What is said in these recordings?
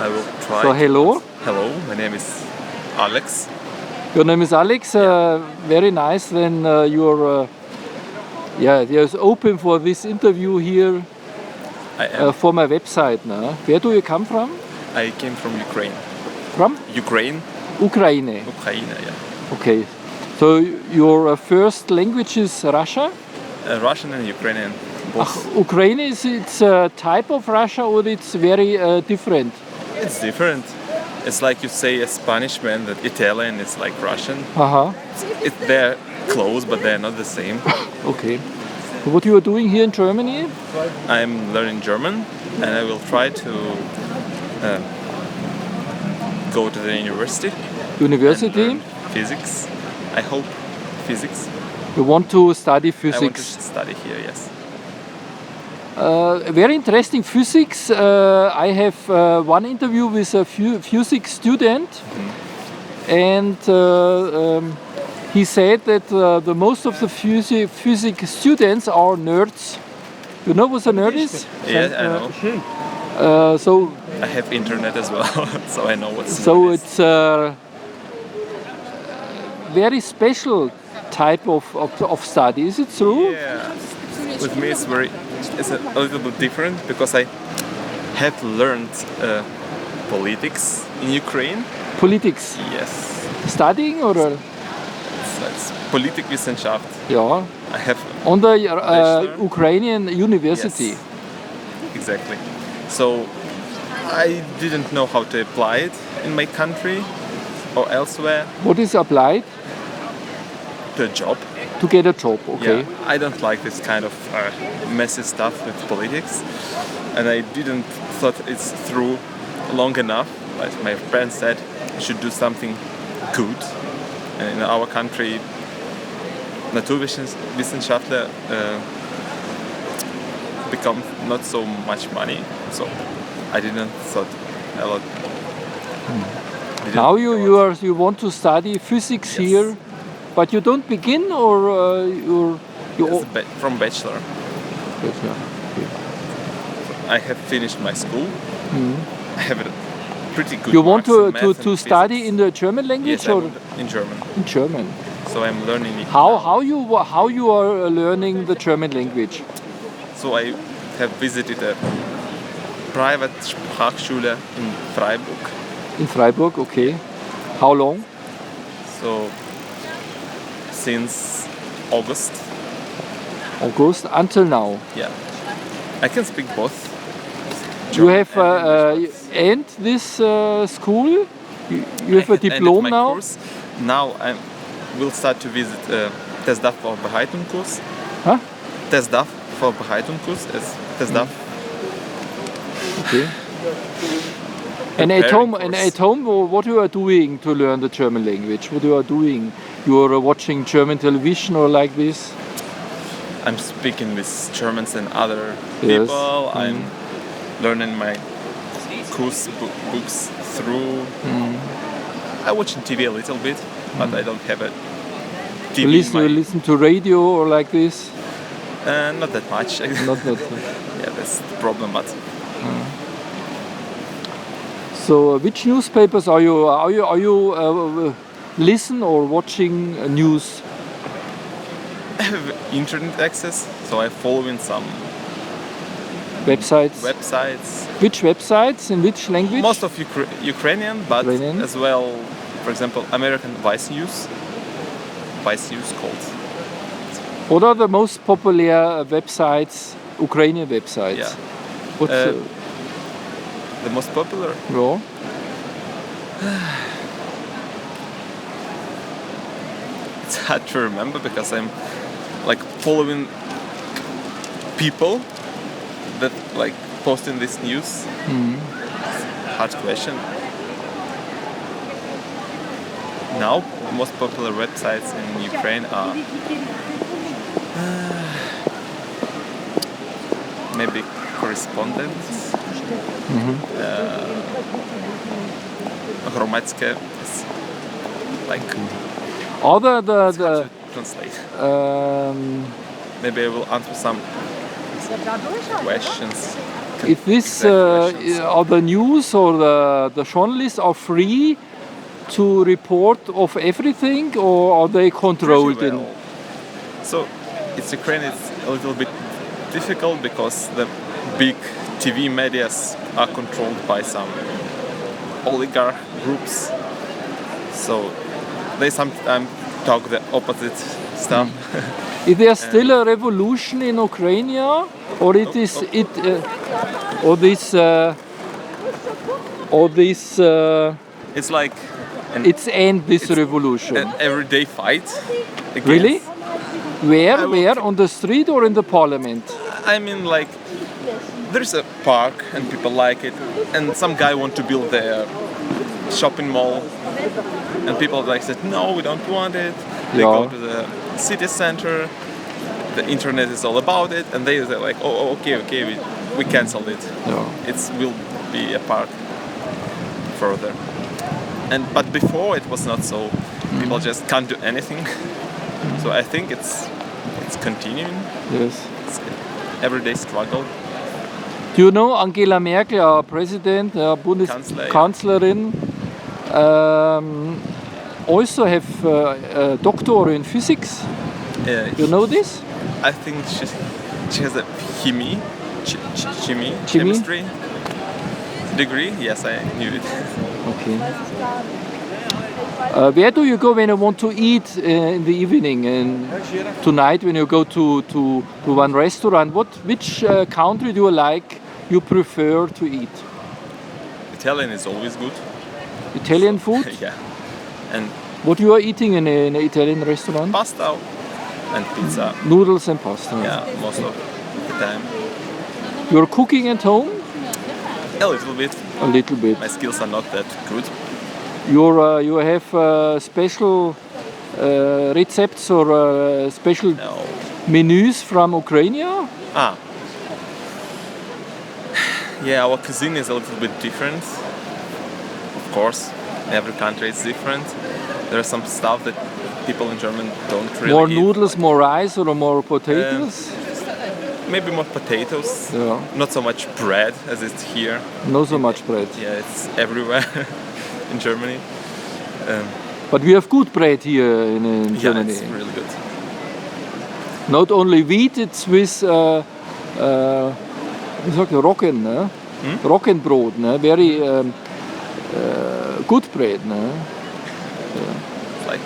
I will try. So hello. Hello, my name is Alex. Your name is Alex. Very nice when you're there's open for this interview here I am. for my website. No? Where do you come from? I came from Ukraine. From? Ukraine? Ukraine. Ukraine, yeah. Okay. So your first language is Russia? Russian and Ukrainian. Both. Ukraine it's a type of Russia or it's very different? It's different. It's like you say a Spanish man that Italian is like Russian. They're close, but they're not the same. Okay. What you are doing here in Germany? I'm learning German, and I will try to go to the university. University? And learn physics. I hope physics. You want to study physics? I want to study here, yes. Very interesting physics. I have one interview with a physics student, and he said that the most of the physics students are nerds. You know what a nerd is? Yeah, I know. So I have internet as well, so I know what's. So it's a very special type of study. Is it true? Yeah. With me, it's a little bit different because I have learned politics in Ukraine. Politics? Yes. Studying or? It's Politikwissenschaft. Yeah. I have. On the Ukrainian university. Yes. Exactly. So I didn't know how to apply it in my country or elsewhere. What is applied? To a job. To get a job, okay. Yeah, I don't like this kind of messy stuff with politics, and I didn't thought it's through long enough. Like my friend said, I should do something good. And in our country, Naturwissenschaftler become not so much money, so I didn't thought a lot. Now you want to study physics here. But you don't begin, or you're from bachelor. Bachelor. Okay. I have finished my school. I have a pretty good. You want to study in the German language, yes, or in German? In German. So I'm learning it. How you are learning the German language? So I have visited a private Sprachschule in Freiburg. In Freiburg, okay. How long? So. Since August. August until now. Yeah, I can speak both. You have end this school. You have a diploma now. Course. Now I will start to visit TESDAF for Behaltungskurs. Huh? TESDAF for Behaltungskurs is TESDAF. Okay. And at home, what you are doing to learn the German language? What you are doing? You are watching German television or like this? I'm speaking with Germans and other people. I'm learning my course books through. I watch TV a little bit, but I don't have a TV. You listen to radio or like this? Not that much. Not. Yeah, that's the problem. But. So, which newspapers are you listen or watching news? I have internet access, so I'm following some websites. Which websites? In which language? Most of Ukrainian, but as well, for example, American Vice News. Vice News called. What are the most popular websites? Ukrainian websites. Yeah. What's the most popular? No. It's hard to remember because I'm like following people that like posting this news. Hard question. Now, the most popular websites in Ukraine are maybe Correspondence. Громадське is like. All the translate. Maybe I will answer some questions. If this questions. are the news or the journalists are free to report of everything, or are they controlled? Pretty well. So it's Ukraine. It's a little bit difficult because the big TV medias are controlled by some oligarch groups. So they sometimes talk the opposite stuff. Is there still a revolution in Ukraine, or it is it or this It's like it's end this revolution? an everyday fight. Against, Really? Where? I would- Where? On the street or in the parliament? I mean, like, there's a park and people like it, and some guy want to build a shopping mall, and people like said, no, we don't want it. They Yeah. go to the city center. The internet is all about it, and they're like, oh, okay, we canceled it. Yeah. It will be a park further. But before it was not so. People just can't do anything. So I think it's continuing. Yes. It's everyday struggle. Do you know Angela Merkel, our president, Kanzler, yeah. Bundeskanzlerin, also have a doctor in physics? You know this? I think she has a chemistry degree. Yes, I knew it. Okay. Where do you go when you want to eat in the evening and tonight when you go to one restaurant? Which country do you like? You prefer to eat? Italian is always good. Italian food? Yeah, and What you are eating in an Italian restaurant? pasta and pizza. Noodles and pasta. Yeah, most of the time. You're cooking at home? A little bit. A little bit. My skills are not that good. You have special recepts or special No. menus from Ukraine? Ah. Yeah, our cuisine is a little bit different. Of course, every country is different. There are some stuff that people in Germany don't really More eat. noodles, more rice, or more potatoes? Maybe more potatoes. Yeah. Not so much bread as it's here. Not so much bread. Yeah, it's everywhere in Germany. But we have good bread here in Yeah, Germany. it's really good. Not only wheat, it's with wie sagt man, Roggen, ne? Roggenbrot, ne? Very good bread. Ne? Like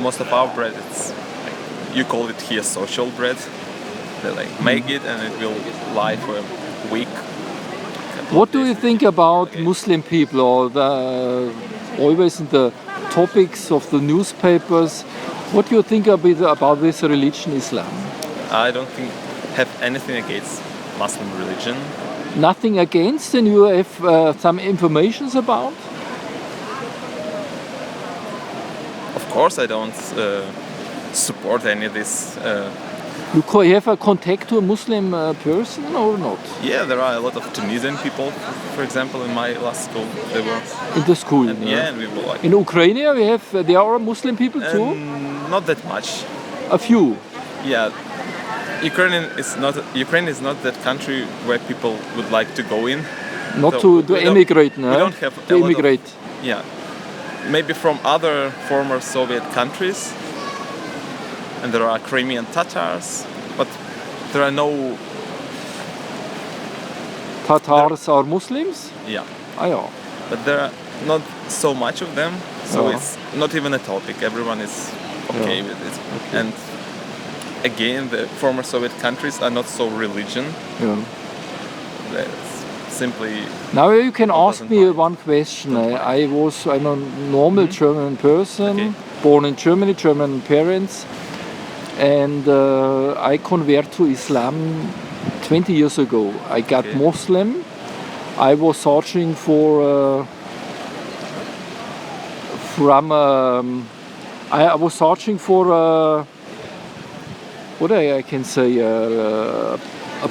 most of our bread, it's like, you call it here social bread. They like make it and it will lie for a week. What do you think about Muslim people, or always in the topics of the newspapers? What do you think about this religion, Islam? I don't think have anything against Muslim religion. Nothing against, and you have some informations about? Of course, I don't support any of this. You have a contact to a Muslim person or not? Yeah, there are a lot of Tunisian people, for example, in my last school. They were, In the school? and, yeah, and we were like, In Ukraine, there are Muslim people too? not that much. A few. Yeah, Ukraine is not that country where people would like to go in. Not So to we don't- emigrate, no? We don't have To a lot of- immigrate. yeah, maybe from other former Soviet countries, and there are Crimean Tatars, but there are no. Tatars are Muslims? Yeah, Ah, yeah. but there are not so much of them, so Yeah. it's not even a topic. Everyone is okay Yeah. with it, and again, the former Soviet countries are not so religion. Yeah. It's simply Now you can ask doesn't me mind. one question. I'm a normal German person, Okay. born in Germany, German parents, and I convert to Islam 20 years ago. I got Okay. Muslim. I was searching for I was searching for what I can say a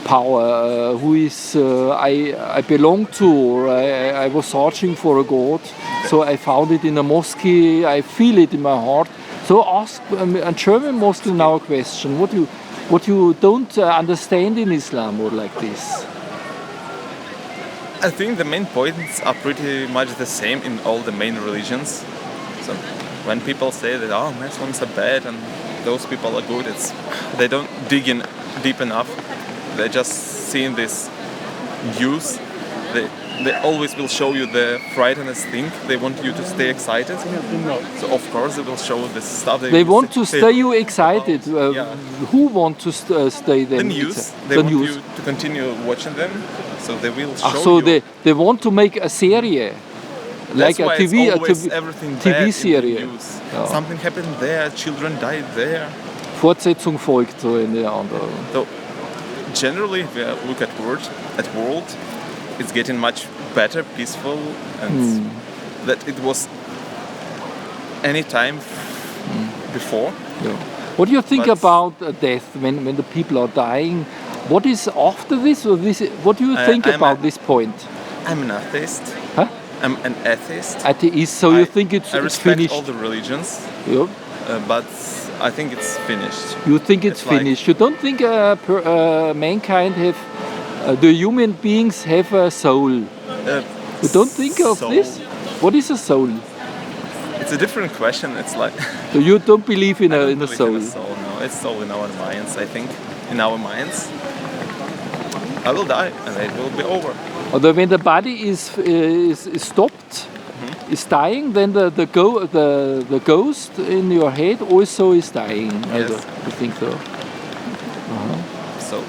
power who is I belong to, or I was searching for a God. So I found it in a mosque. I feel it in my heart. So ask a German Muslim now a question. What you don't understand in Islam or like this? I think the main points are pretty much the same in all the main religions. So when people say that Muslims are bad and those people are good, they don't dig in deep enough. They just seeing this news. They always will show you the frighteningest thing. They want you to stay excited. So of course they will show the stuff. They want to stay you excited. Who want to stay then? The news. They want you to continue watching them. So they will show you. They want to make a serie. Like a TV, TV serie. Ja. Something happened there, children died there. Fortsetzung folgt so in der anderen. So generally, if we look at world, it's getting much better, peaceful, and that it was any time before. Yeah. What do you think about death when the people are dying? What is after this? Or this? What do you think about this point? I'm an atheist. Huh? I'm an atheist. Atheist, so you think it's finished? I respect all the religions, but I think it's finished. You think it's finished? You don't think mankind the human beings have a soul? You don't think of this? What is a soul? It's a different question. It's like so you don't believe in a soul? In a soul, no. It's all in our minds. I think in our minds. I will die and it will be over. Although when the body is stopped, is dying, then the ghost in your head also is dying. Yes. I think so. So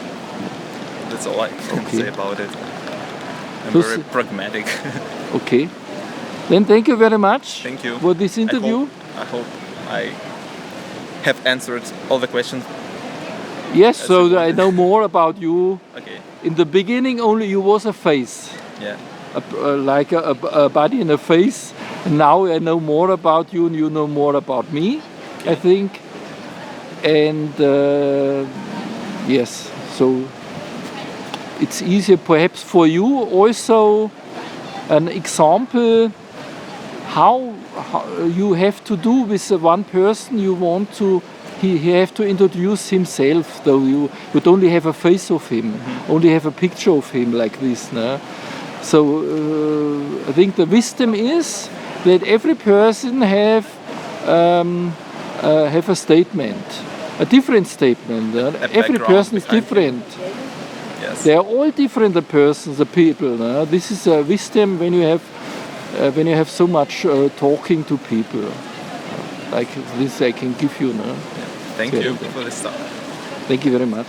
that's all I can say about it. I'm very pragmatic. Okay. Then thank you very much. Thank you for this interview. I hope I have answered all the questions. Yes, so I know more about you. Okay. In the beginning, only you was a face. Yeah. Like a body and a face. And now I know more about you, and you know more about me. Okay. I think. And yes, so it's easier perhaps for you also an example how you have to do with one person you want to. He have to introduce himself, though you only have a face of him, only have a picture of him like this. No? So I think the wisdom is that every person have a statement, a different statement. Every person is different. Yes. They are all different. The persons, the people. No? This is a wisdom when you have so much talking to people. Like this, I can give you. No? Thank you for this stuff. Thank you very much.